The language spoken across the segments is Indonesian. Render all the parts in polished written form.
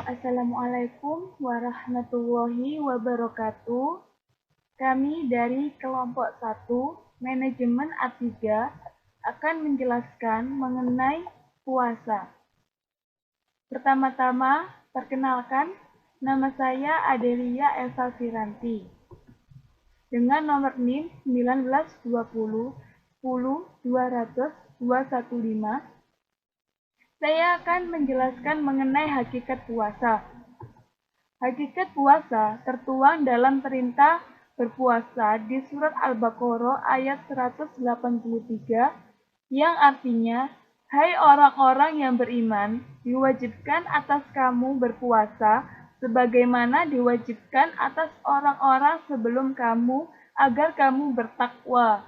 Assalamualaikum warahmatullahi wabarakatuh. Kami dari kelompok 1, Manajemen A3, akan menjelaskan mengenai puasa. Pertama-tama, perkenalkan, nama saya Adelia Esa Firanti. Dengan nomor NIM 1920 10 200 215, saya akan menjelaskan mengenai hakikat puasa. Hakikat puasa tertuang dalam perintah berpuasa di surat Al-Baqarah ayat 183 yang artinya, "Hai orang-orang yang beriman, diwajibkan atas kamu berpuasa sebagaimana diwajibkan atas orang-orang sebelum kamu agar kamu bertakwa."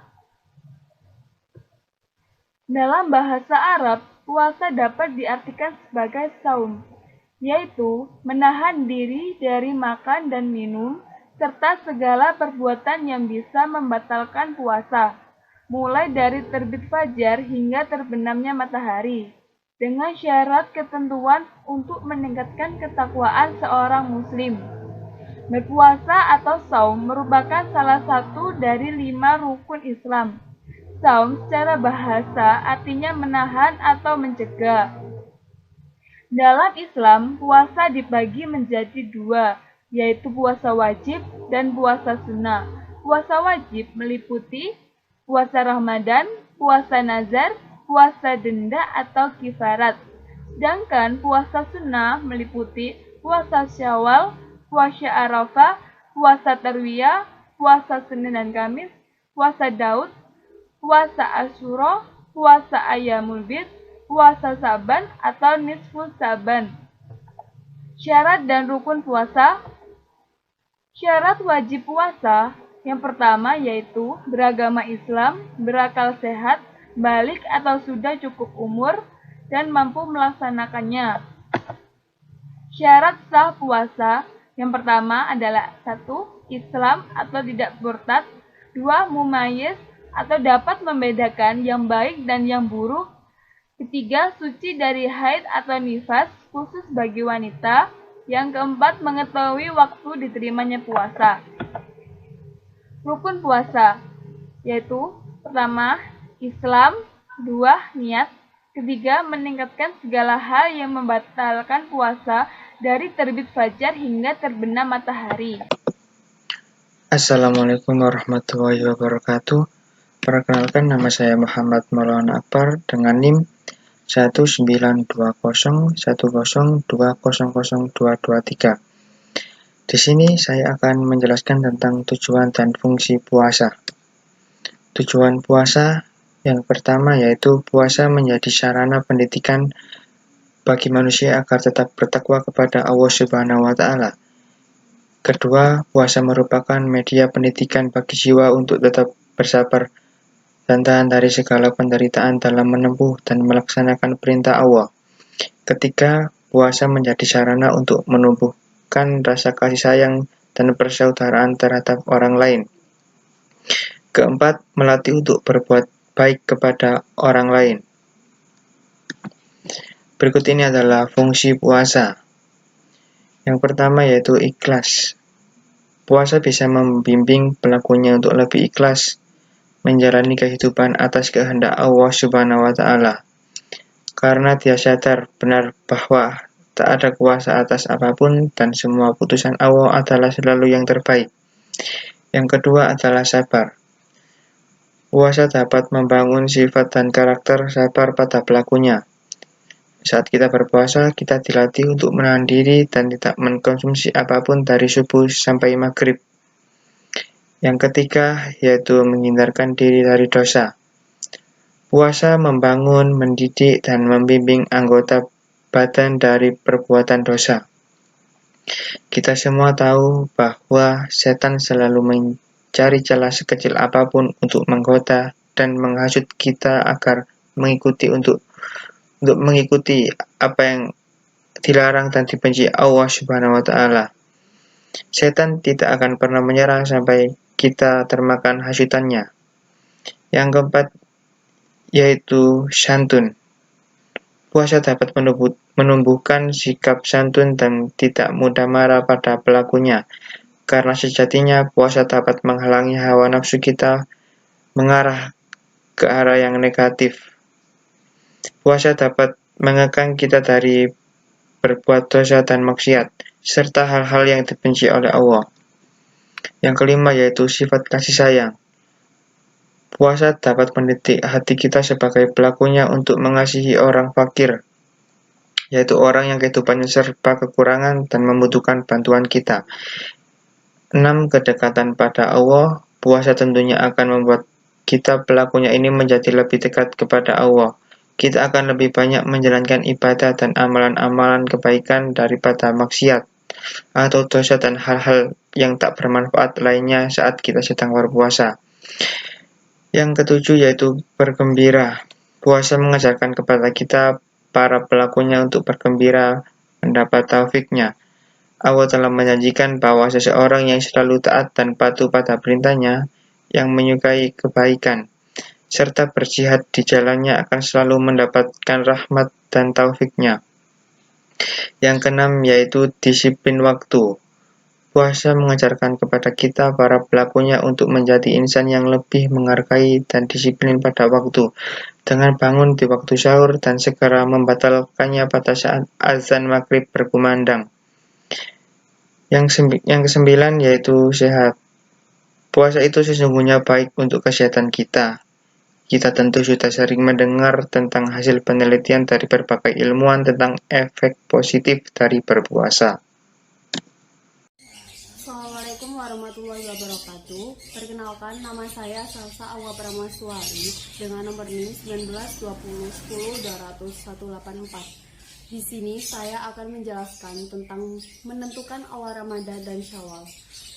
Dalam bahasa Arab, puasa dapat diartikan sebagai saum, yaitu menahan diri dari makan dan minum, serta segala perbuatan yang bisa membatalkan puasa, mulai dari terbit fajar hingga terbenamnya matahari, dengan syarat ketentuan untuk meningkatkan ketakwaan seorang muslim. Berpuasa atau saum merupakan salah satu dari 5 rukun Islam. Saum secara bahasa artinya menahan atau mencegah. Dalam Islam, puasa dibagi menjadi 2, yaitu puasa wajib dan puasa sunnah. Puasa wajib meliputi puasa Ramadan, puasa nazar, puasa denda atau kifarat. Sedangkan puasa sunnah meliputi puasa Syawal, puasa Arafah, puasa Tarwiyah, puasa Senin dan Kamis, puasa Daud, puasa Asyura, puasa Ayyamul Bid, puasa Saban atau Nisfu Saban. Syarat dan rukun puasa. Syarat wajib puasa yang pertama yaitu beragama Islam, berakal sehat, balik atau sudah cukup umur, dan mampu melaksanakannya. Syarat sah puasa yang pertama adalah 1. Islam atau tidak murtad, 2. Mumayyiz atau dapat membedakan yang baik dan yang buruk, 3. Suci dari haid atau nifas khusus bagi wanita, yang keempat mengetahui waktu diterimanya puasa. Rukun puasa yaitu pertama Islam, 2. Niat, 3. Meningkatkan segala hal yang membatalkan puasa dari terbit fajar hingga terbenam matahari. Assalamualaikum warahmatullahi wabarakatuh. Perkenalkan, nama saya Muhammad Maulana Akbar dengan NIM 1920102002223. Di sini saya akan menjelaskan tentang tujuan dan fungsi puasa. Tujuan puasa yang pertama yaitu puasa menjadi sarana pendidikan bagi manusia agar tetap bertakwa kepada Allah Subhanahu wa Ta'ala. Kedua, puasa merupakan media pendidikan bagi jiwa untuk tetap bersabar dan tahan dari segala penderitaan dalam menempuh dan melaksanakan perintah Allah. Ketiga, puasa menjadi sarana untuk menumbuhkan rasa kasih sayang dan persaudaraan terhadap orang lain. Keempat, melatih untuk berbuat baik kepada orang lain. Berikut ini adalah fungsi puasa. Yang pertama yaitu ikhlas. Puasa bisa membimbing pelakunya untuk lebih ikhlas menjalani kehidupan atas kehendak Allah Subhanahu wa Ta'ala, karena dia sadar benar bahwa tak ada kuasa atas apapun dan semua putusan Allah adalah selalu yang terbaik. Yang kedua adalah sabar. Puasa dapat membangun sifat dan karakter sabar pada pelakunya. Saat kita berpuasa, kita dilatih untuk menahan diri dan tidak mengkonsumsi apapun dari subuh sampai maghrib. Yang ketiga, yaitu menghindarkan diri dari dosa. Puasa membangun, mendidik, dan membimbing anggota badan dari perbuatan dosa. Kita semua tahu bahwa setan selalu mencari celah sekecil apapun untuk menggoda dan menghasut kita agar mengikuti apa yang dilarang dan dibenci Allah Subhanahu wa Ta'ala. Setan tidak akan pernah menyerah sampai kita termakan hasutannya. Yang keempat yaitu santun. Puasa dapat menumbuhkan sikap santun dan tidak mudah marah pada pelakunya, karena sejatinya puasa dapat menghalangi hawa nafsu kita mengarah ke arah yang negatif. Puasa dapat mengekang kita dari berbuat dosa dan maksiat, serta hal-hal yang dibenci oleh Allah. Yang kelima yaitu sifat kasih sayang. Puasa dapat mendidik hati kita sebagai pelakunya untuk mengasihi orang fakir, yaitu orang yang kehidupannya serba kekurangan dan membutuhkan bantuan kita. 6. Kedekatan pada Allah. Puasa tentunya akan membuat kita pelakunya ini menjadi lebih dekat kepada Allah. Kita akan lebih banyak menjalankan ibadah dan amalan-amalan kebaikan daripada maksiat atau dosa dan hal-hal yang tak bermanfaat lainnya saat kita sedang berpuasa. Yang ketujuh yaitu bergembira. Puasa mengajarkan kepada kita para pelakunya untuk bergembira mendapat taufiknya. Allah telah menjanjikan bahwa seseorang yang selalu taat dan patuh pada perintahnya, yang menyukai kebaikan, serta berjihad di jalannya akan selalu mendapatkan rahmat dan taufiknya. Yang keenam yaitu disiplin waktu. Puasa mengajarkan kepada kita para pelakunya untuk menjadi insan yang lebih menghargai dan disiplin pada waktu, dengan bangun di waktu sahur dan segera membatalkannya pada saat azan maghrib berkumandang. Yang kesembilan yaitu sehat. Puasa itu sesungguhnya baik untuk kesehatan kita. Kita tentu sudah sering mendengar tentang hasil penelitian dari berbagai ilmuwan tentang efek positif dari berpuasa. Assalamualaikum warahmatullahi wabarakatuh. Perkenalkan, nama saya Salsa Awa Pramaswari dengan nomor NIM 192010200184. Di sini saya akan menjelaskan tentang menentukan awal Ramadan dan Syawal.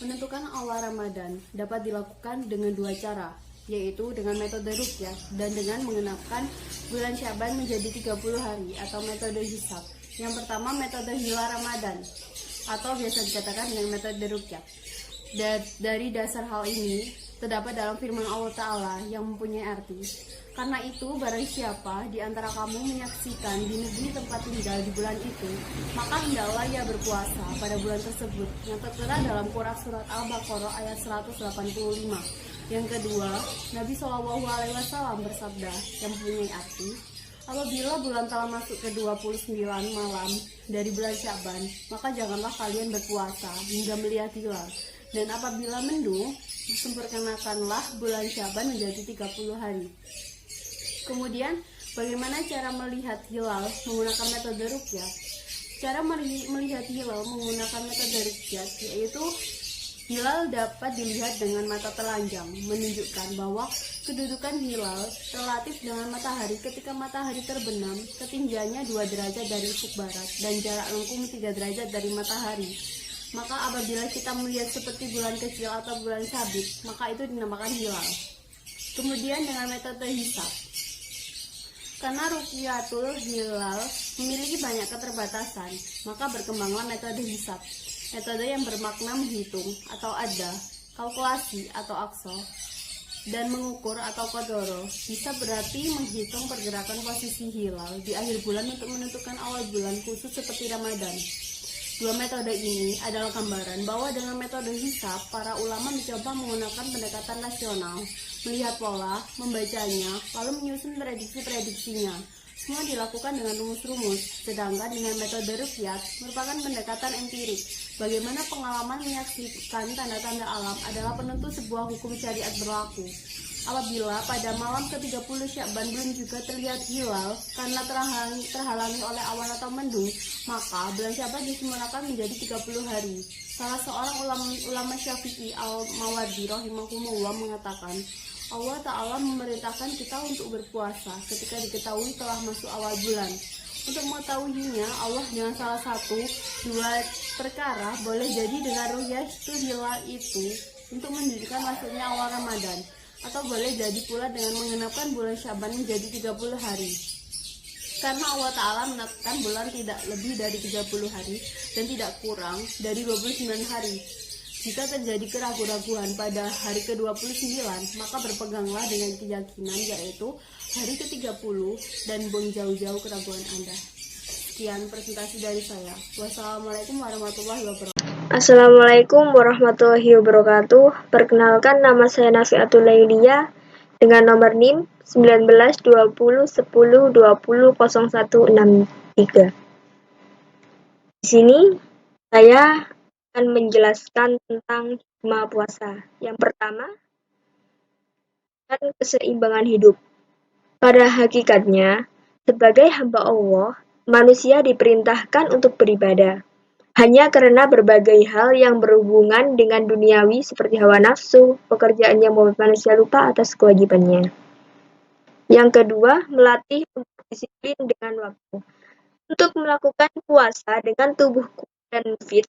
Menentukan awal Ramadan dapat dilakukan dengan dua cara, yaitu dengan metode ruqyah dan dengan mengenapkan bulan Syaban menjadi 30 hari atau metode hisab. Yang pertama, metode hilal Ramadan atau biasa dikatakan dengan metode ruqyah. Dari dasar hal ini terdapat dalam firman Allah Ta'ala yang mempunyai arti. Karena itu, barang siapa di antara kamu menyaksikan di negeri tempat tinggal di bulan itu, maka hendaklah ia berpuasa pada bulan tersebut, yang tertera dalam Quran surat Al-Baqarah ayat 185. Yang kedua, Nabi SAW bersabda yang mempunyai arti, apabila bulan telah masuk ke 29 malam dari bulan Syaban, maka janganlah kalian berpuasa hingga melihat hilal. Dan apabila mendung, disempurnakanlah bulan Syaban menjadi 30 hari. Kemudian, bagaimana cara melihat hilal menggunakan metode ruqyah? Cara melihat hilal menggunakan metode ruqyah yaitu hilal dapat dilihat dengan mata telanjang, menunjukkan bahwa kedudukan hilal relatif dengan matahari ketika matahari terbenam, ketinggiannya 2 derajat dari ufuk barat dan jarak lengkung 3 derajat dari matahari. Maka apabila kita melihat seperti bulan kecil atau bulan sabit, maka itu dinamakan hilal. Kemudian dengan metode hisab. Karena ruqyatul hilal memiliki banyak keterbatasan, maka berkembanglah metode hisab. Metode yang bermakna menghitung atau ada, kalkulasi atau akso, dan mengukur atau kodoro. Hisab berarti menghitung pergerakan posisi hilal di akhir bulan untuk menentukan awal bulan khusus seperti Ramadan. Dua metode ini adalah gambaran bahwa dengan metode hisab, para ulama mencoba menggunakan pendekatan rasional, melihat pola, membacanya, lalu menyusun prediksi-prediksinya. Semua dilakukan dengan rumus-rumus, sedangkan dengan metode ruqyah merupakan pendekatan empirik. Bagaimana pengalaman menyaksikan tanda-tanda alam adalah penentu sebuah hukum syariat berlaku. Apabila pada malam ke-30 Sya'ban belum juga terlihat hilal karena terhalangi oleh awan atau mendung, maka bulan Sya'ban disempurnakan menjadi 30 hari. Salah seorang ulama Syafi'i Al-Mawardi rahimahumullah mengatakan, Allah Ta'ala memerintahkan kita untuk berpuasa ketika diketahui telah masuk awal bulan. Untuk mengetahuinya, Allah dengan salah satu dua perkara boleh jadi dengan ru'yah hilal itu untuk menunjukkan masuknya awal Ramadan, atau boleh jadi pula dengan mengenapkan bulan Syaban menjadi 30 hari. Karena Allah Ta'ala menetapkan bulan tidak lebih dari 30 hari dan tidak kurang dari 29 hari. Jika terjadi keraguan-raguan pada hari ke-29, maka berpeganglah dengan keyakinan yaitu hari ke-30 dan buang jauh-jauh keraguan Anda. Sekian presentasi dari saya. Wassalamualaikum warahmatullahi wabarakatuh. Assalamualaikum warahmatullahi wabarakatuh. Perkenalkan, nama saya Nafiatul Lailiyah dengan nomor NIM 192010200163. Di sini saya akan menjelaskan tentang hikmah puasa. Yang pertama, keseimbangan hidup. Pada hakikatnya, sebagai hamba Allah, manusia diperintahkan untuk beribadah. Hanya karena berbagai hal yang berhubungan dengan duniawi seperti hawa nafsu, pekerjaan yang membuat manusia lupa atas kewajibannya. Yang kedua, melatih untuk disiplin dengan waktu. Untuk melakukan puasa dengan tubuh kuat dan fit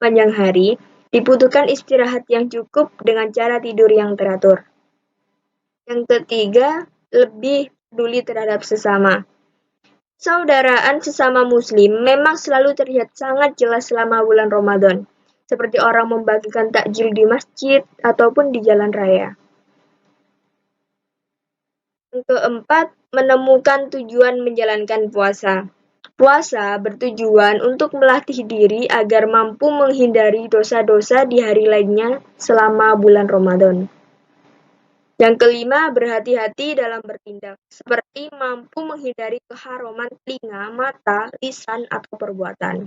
panjang hari, dibutuhkan istirahat yang cukup dengan cara tidur yang teratur. Yang ketiga, lebih peduli terhadap sesama. Persaudaraan sesama muslim memang selalu terlihat sangat jelas selama bulan Ramadan, seperti orang membagikan takjil di masjid ataupun di jalan raya. Yang keempat, menemukan tujuan menjalankan puasa. Puasa bertujuan untuk melatih diri agar mampu menghindari dosa-dosa di hari lainnya selama bulan Ramadan. Yang kelima, berhati-hati dalam bertindak, seperti mampu menghindari keharaman telinga, mata, lisan, atau perbuatan.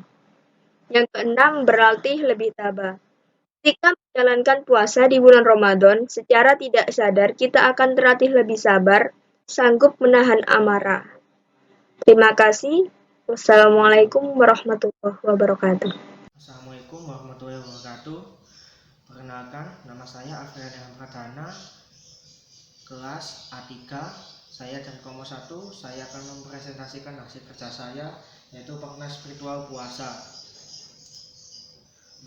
Yang keenam, berlatih lebih tabah. Ketika menjalankan puasa di bulan Ramadan, secara tidak sadar kita akan terlatih lebih sabar, sanggup menahan amarah. Terima kasih. Wassalamualaikum warahmatullahi wabarakatuh. Assalamualaikum warahmatullahi wabarakatuh. Perkenalkan, nama saya Afriana Pradana, kelas A3. Saya dari Kelompok 1. Saya akan mempresentasikan hasil kerja saya, yaitu makna spiritual puasa.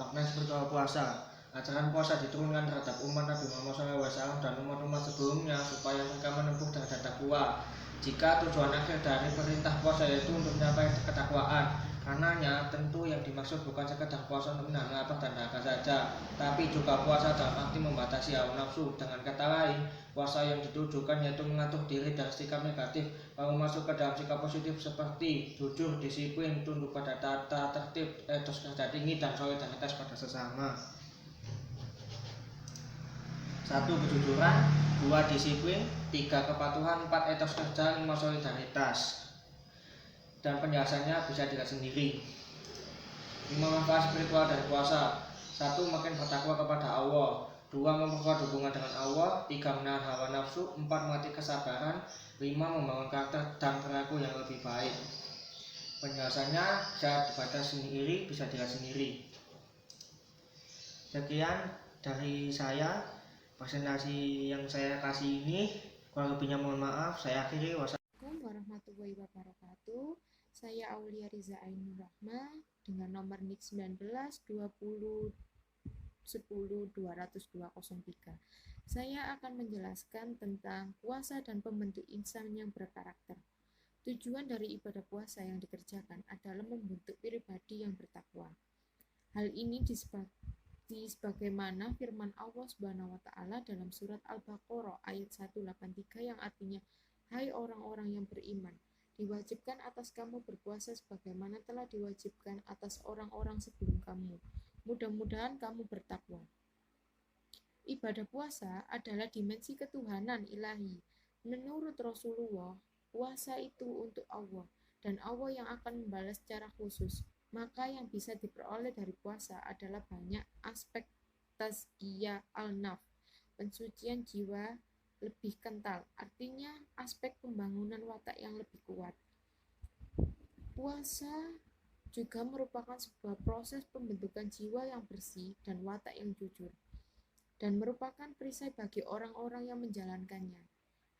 Makna spiritual puasa. Ajaran puasa diturunkan terhadap umat Nabi Muhammad SAW dan umat-umat sebelumnya supaya mereka menempuh derajat takwa. Jika tujuan akhir dari perintah puasa yaitu untuk mencapai ketakwaan, karenanya tentu yang dimaksud bukan sekedar puasa untuk menahan lapar dan dahaga saja, tapi juga puasa dalam arti membatasi hawa nafsu. Dengan kata lain, puasa yang ditujukan yaitu mengatur diri dari sikap negatif, lalu masuk ke dalam sikap positif seperti jujur, disiplin, tunduk pada tata tertib, etos kerja tinggi, dan solidaritas pada sesama. 1. Kejujuran, 2. Disiplin, 3. Kepatuhan, 4. Etos kerja, 5. Solidaritas. Dan penjelasannya bisa dilihat sendiri. 5. Manfaat spiritual dari puasa. 1. Makin bertakwa kepada Allah. 2. Memperkuat hubungan dengan Allah. 3. Menahan hawa nafsu. 4. Melatih kesabaran. 5. Membangun karakter dan perilaku yang lebih baik. Penjelasannya bisa dibaca sendiri, bisa dilihat sendiri. Sekian dari saya. Presentasi yang saya kasih ini, kurang lebihnya mohon maaf. Saya akhiri. Assalamualaikum warahmatullahi wabarakatuh. Saya Aulia Riza Ainur Rahma dengan nomor NIK 192010200203. Saya akan menjelaskan tentang puasa dan pembentuk insan yang berkarakter. Tujuan dari ibadah puasa yang dikerjakan adalah membentuk pribadi yang bertakwa. Hal ini sebagaimana firman Allah Subhanahu wa taala dalam surat Al-Baqarah ayat 183 yang artinya, hai orang-orang yang beriman, diwajibkan atas kamu berpuasa sebagaimana telah diwajibkan atas orang-orang sebelum kamu. Mudah-mudahan kamu bertakwa. Ibadah puasa adalah dimensi ketuhanan ilahi. Menurut Rasulullah, puasa itu untuk Allah dan Allah yang akan membalas secara khusus. Maka yang bisa diperoleh dari puasa adalah banyak aspek tazkiyah al-nafs, pensucian jiwa lebih kental, artinya aspek pembangunan watak yang lebih kuat. Puasa juga merupakan sebuah proses pembentukan jiwa yang bersih dan watak yang jujur, dan merupakan perisai bagi orang-orang yang menjalankannya.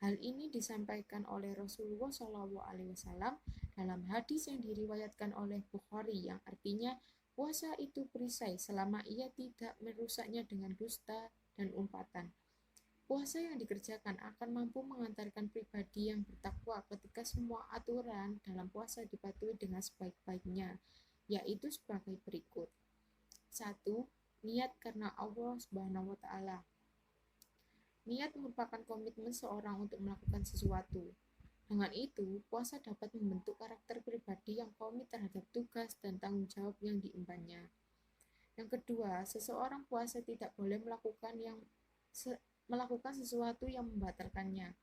Hal ini disampaikan oleh Rasulullah SAW dalam hadis yang diriwayatkan oleh Bukhari yang artinya puasa itu perisai selama ia tidak merusaknya dengan dusta dan umpatan. Puasa yang dikerjakan akan mampu mengantarkan pribadi yang bertakwa ketika semua aturan dalam puasa dipatuhi dengan sebaik-baiknya, yaitu sebagai berikut. 1. Niat karena Allah Subhanahu wa taala. Niat merupakan komitmen seorang untuk melakukan sesuatu. Dengan itu, puasa dapat membentuk karakter pribadi yang komit terhadap tugas dan tanggung jawab yang diembannya. Yang kedua, seseorang puasa tidak boleh melakukan sesuatu yang membatalkannya.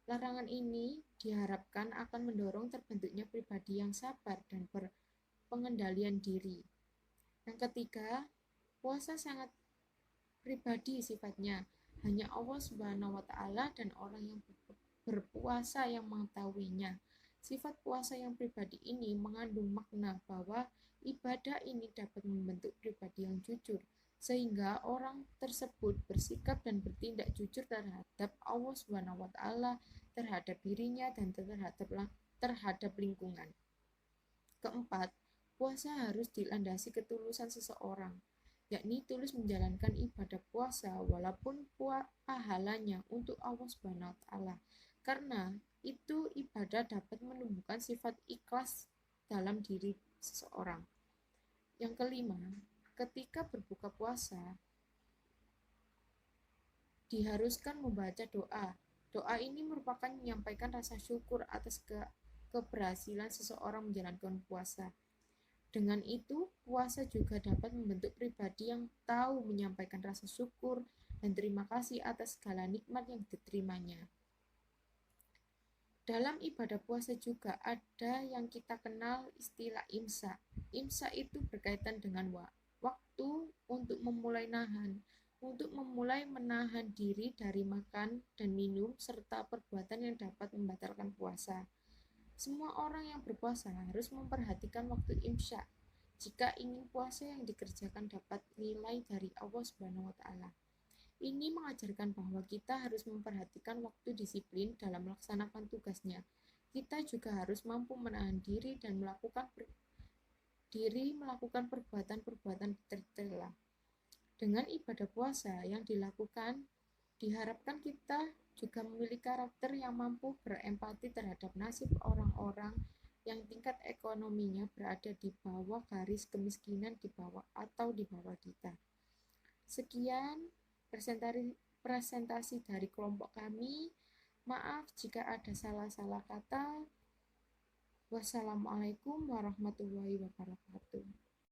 Larangan ini diharapkan akan mendorong terbentuknya pribadi yang sabar dan berpengendalian diri. Yang ketiga, puasa sangat pribadi sifatnya. Hanya Allah Subhanahu wa Ta'ala dan orang yang berpuasa yang mengetahuinya. Sifat puasa yang pribadi ini mengandung makna bahwa ibadah ini dapat membentuk pribadi yang jujur, sehingga orang tersebut bersikap dan bertindak jujur terhadap Allah Subhanahu wa Ta'ala, terhadap dirinya, dan terhadap lingkungan. Keempat, puasa harus dilandasi ketulusan seseorang, yakni tulus menjalankan ibadah puasa walaupun pahalanya untuk Allah Subhanahu wa Ta'ala, karena itu ibadah dapat menumbuhkan sifat ikhlas dalam diri seseorang. Yang kelima, ketika berbuka puasa diharuskan membaca doa. Doa ini merupakan menyampaikan rasa syukur atas keberhasilan seseorang menjalankan puasa. Dengan itu, puasa juga dapat membentuk pribadi yang tahu menyampaikan rasa syukur dan terima kasih atas segala nikmat yang diterimanya. Dalam ibadah puasa juga ada yang kita kenal istilah imsak. Imsak itu berkaitan dengan waktu untuk memulai menahan diri dari makan dan minum serta perbuatan yang dapat membatalkan puasa. Semua orang yang berpuasa harus memperhatikan waktu imsak jika ingin puasa yang dikerjakan dapat nilai dari Allah Subhanahu wa Ta'ala. Ini mengajarkan bahwa kita harus memperhatikan waktu disiplin dalam melaksanakan tugasnya. Kita juga harus mampu menahan diri dan melakukan perbuatan-perbuatan tercela. Dengan ibadah puasa yang dilakukan, diharapkan kita juga memiliki karakter yang mampu berempati terhadap nasib orang-orang yang tingkat ekonominya berada di bawah garis kemiskinan di bawah kita. Sekian presentasi dari kelompok kami. Maaf jika ada salah-salah kata. Wassalamualaikum warahmatullahi wabarakatuh.